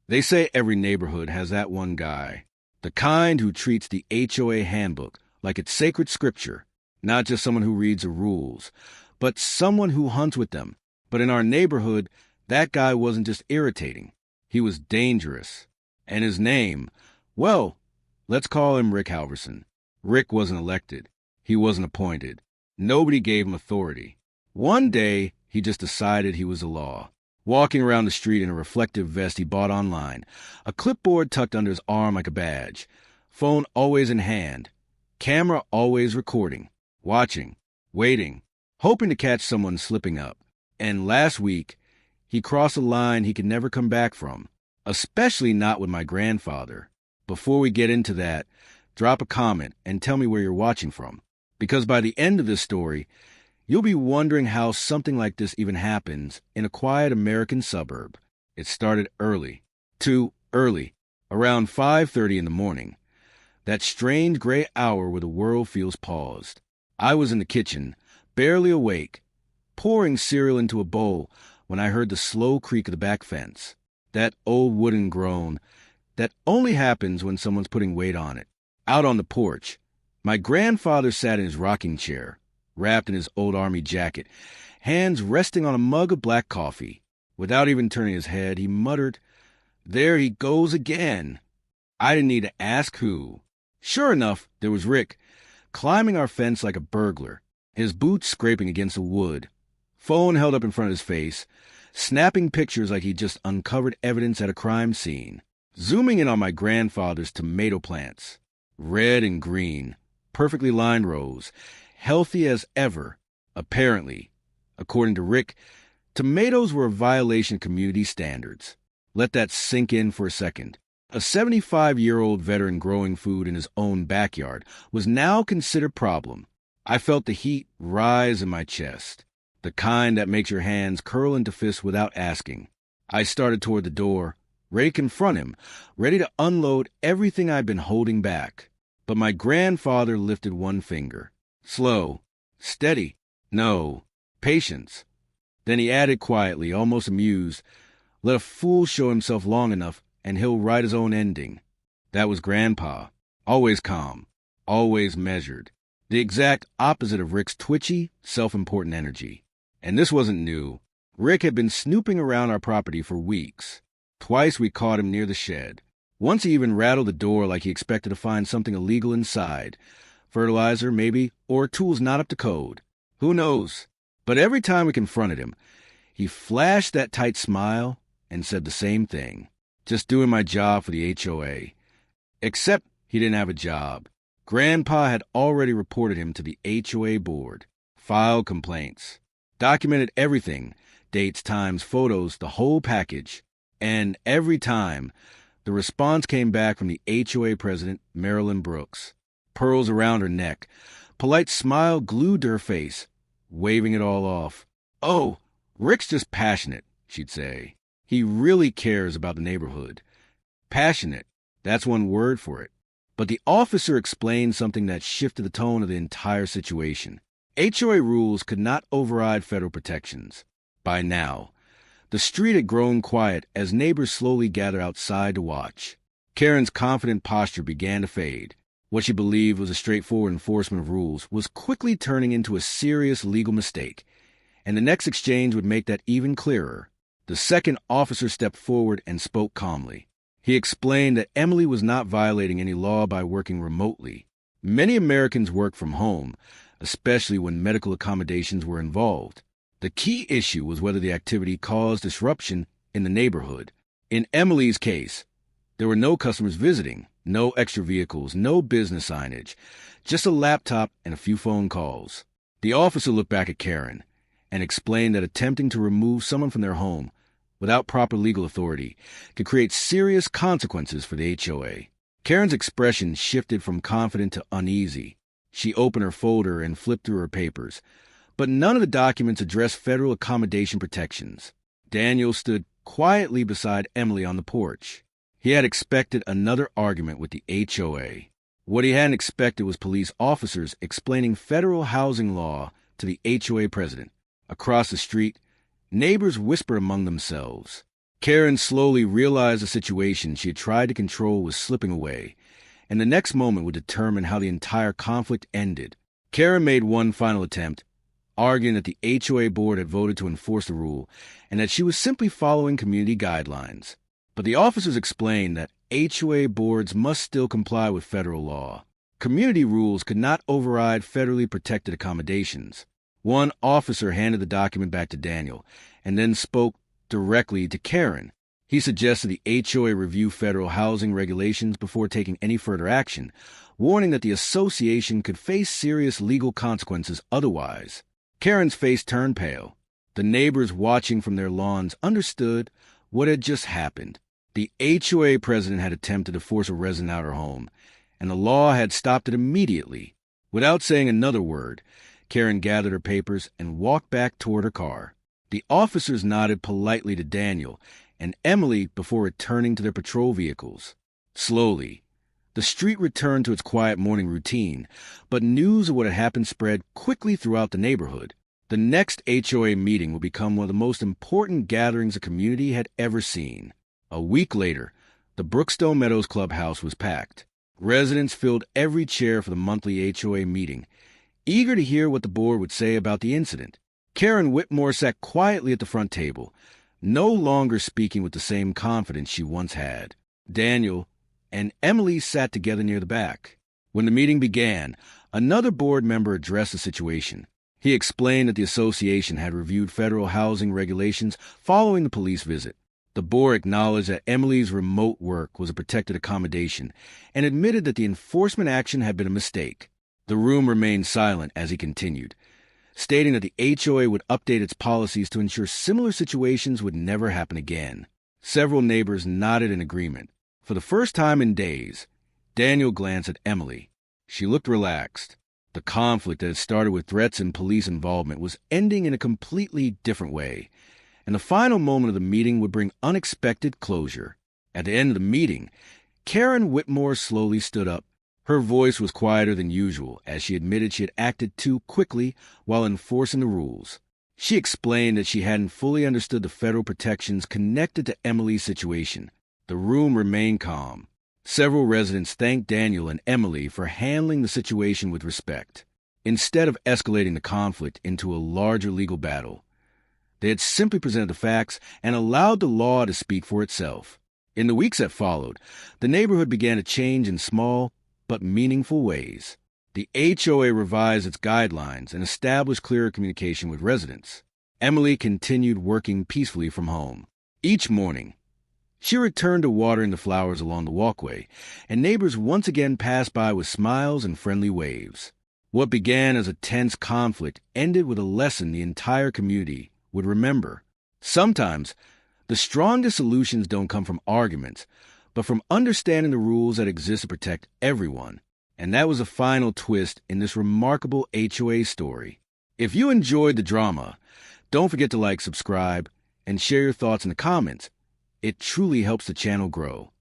They say every neighborhood has that one guy, the kind who treats the HOA handbook like it's sacred scripture, not just someone who reads the rules, but someone who hunts with them. But in our neighborhood, that guy wasn't just irritating. He was dangerous. And his name, well, let's call him Rick Halverson. Rick wasn't elected. He wasn't appointed. Nobody gave him authority. One day, he just decided he was the law. Walking around the street in a reflective vest he bought online, a clipboard tucked under his arm like a badge, phone always in hand, camera always recording, watching, waiting, hoping to catch someone slipping up. And last week, he crossed a line he could never come back from, especially not with my grandfather. Before we get into that, drop a comment and tell me where you're watching from, because by the end of this story, you'll be wondering how something like this even happens in a quiet American suburb. It started early. Too early. Around 5:30 in the morning. That strange gray hour where the world feels paused. I was in the kitchen, barely awake, pouring cereal into a bowl when I heard the slow creak of the back fence. That old wooden groan that only happens when someone's putting weight on it. Out on the porch, my grandfather sat in his rocking chair, wrapped in his old army jacket, hands resting on a mug of black coffee. Without even turning his head, he muttered, "There he goes again." I didn't need to ask who. Sure enough, there was Rick, climbing our fence like a burglar, his boots scraping against the wood, phone held up in front of his face, snapping pictures like he'd just uncovered evidence at a crime scene. Zooming in on my grandfather's tomato plants, red and green, perfectly lined rows, healthy as ever. Apparently, according to Rick, tomatoes were a violation of community standards. Let that sink in for a second. A 75-year-old veteran growing food in his own backyard was now considered a problem. I felt the heat rise in my chest, the kind that makes your hands curl into fists without asking. I started toward the door, ready to confront him, ready to unload everything I'd been holding back. But my grandfather lifted one finger. Slow, steady, no, patience. Then he added quietly, almost amused, "Let a fool show himself long enough, and he'll write his own ending." That was Grandpa. Always calm, always measured. The exact opposite of Rick's twitchy, self-important energy. And this wasn't new. Rick had been snooping around our property for weeks. Twice we caught him near the shed. Once he even rattled the door like he expected to find something illegal inside. Fertilizer, maybe, or tools not up to code. Who knows? But every time we confronted him, he flashed that tight smile and said the same thing. Just doing my job for the HOA. Except he didn't have a job. Grandpa had already reported him to the HOA board, filed complaints, documented everything, dates, times, photos, the whole package. And every time, the response came back from the HOA president, Marilyn Brooks. Pearls around her neck, polite smile glued to her face, waving it all off. "Oh, Rick's just passionate," she'd say. "He really cares about the neighborhood." Passionate, that's one word for it. But the officer explained something that shifted the tone of the entire situation. HOA rules could not override federal protections. By now, the street had grown quiet as neighbors slowly gathered outside to watch. Karen's confident posture began to fade. What she believed was a straightforward enforcement of rules was quickly turning into a serious legal mistake, and the next exchange would make that even clearer. The second officer stepped forward and spoke calmly. He explained that Emily was not violating any law by working remotely. Many Americans work from home, especially when medical accommodations were involved. The key issue was whether the activity caused disruption in the neighborhood. In Emily's case, there were no customers visiting, no extra vehicles, no business signage, just a laptop and a few phone calls. The officer looked back at Karen and explained that attempting to remove someone from their home without proper legal authority could create serious consequences for the HOA. Karen's expression shifted from confident to uneasy. She opened her folder and flipped through her papers, but none of the documents addressed federal accommodation protections. Daniel stood quietly beside Emily on the porch. He had expected another argument with the HOA. What he hadn't expected was police officers explaining federal housing law to the HOA president. Across the street, neighbors whispered among themselves. Karen slowly realized the situation she had tried to control was slipping away, and the next moment would determine how the entire conflict ended. Karen made one final attempt, arguing that the HOA board had voted to enforce the rule and that she was simply following community guidelines. But the officers explained that HOA boards must still comply with federal law. Community rules could not override federally protected accommodations. One officer handed the document back to Daniel and then spoke directly to Karen. He suggested the HOA review federal housing regulations before taking any further action, warning that the association could face serious legal consequences otherwise. Karen's face turned pale. The neighbors watching from their lawns understood what had just happened. The HOA president had attempted to force a resident out of her home, and the law had stopped it immediately. Without saying another word, Karen gathered her papers and walked back toward her car. The officers nodded politely to Daniel and Emily before returning to their patrol vehicles. Slowly, the street returned to its quiet morning routine, but news of what had happened spread quickly throughout the neighborhood. The next HOA meeting would become one of the most important gatherings the community had ever seen. A week later, the Brookstone Meadows clubhouse was packed. Residents filled every chair for the monthly HOA meeting, eager to hear what the board would say about the incident. Karen Whitmore sat quietly at the front table, no longer speaking with the same confidence she once had. Daniel and Emily sat together near the back. When the meeting began, another board member addressed the situation. He explained that the association had reviewed federal housing regulations following the police visit. The board acknowledged that Emily's remote work was a protected accommodation and admitted that the enforcement action had been a mistake. The room remained silent as he continued, stating that the HOA would update its policies to ensure similar situations would never happen again. Several neighbors nodded in agreement. For the first time in days, Daniel glanced at Emily. She looked relaxed. The conflict that had started with threats and police involvement was ending in a completely different way, and the final moment of the meeting would bring unexpected closure. At the end of the meeting, Karen Whitmore slowly stood up. Her voice was quieter than usual as she admitted she had acted too quickly while enforcing the rules. She explained that she hadn't fully understood the federal protections connected to Emily's situation. The room remained calm. Several residents thanked Daniel and Emily for handling the situation with respect. Instead of escalating the conflict into a larger legal battle, they had simply presented the facts and allowed the law to speak for itself. In the weeks that followed, the neighborhood began to change in small but meaningful ways. The HOA revised its guidelines and established clearer communication with residents. Emily continued working peacefully from home. Each morning, she returned to watering the flowers along the walkway, and neighbors once again passed by with smiles and friendly waves. What began as a tense conflict ended with a lesson the entire community would remember. Sometimes, the strongest solutions don't come from arguments, but from understanding the rules that exist to protect everyone. And that was a final twist in this remarkable HOA story. If you enjoyed the drama, don't forget to like, subscribe, and share your thoughts in the comments. It truly helps the channel grow.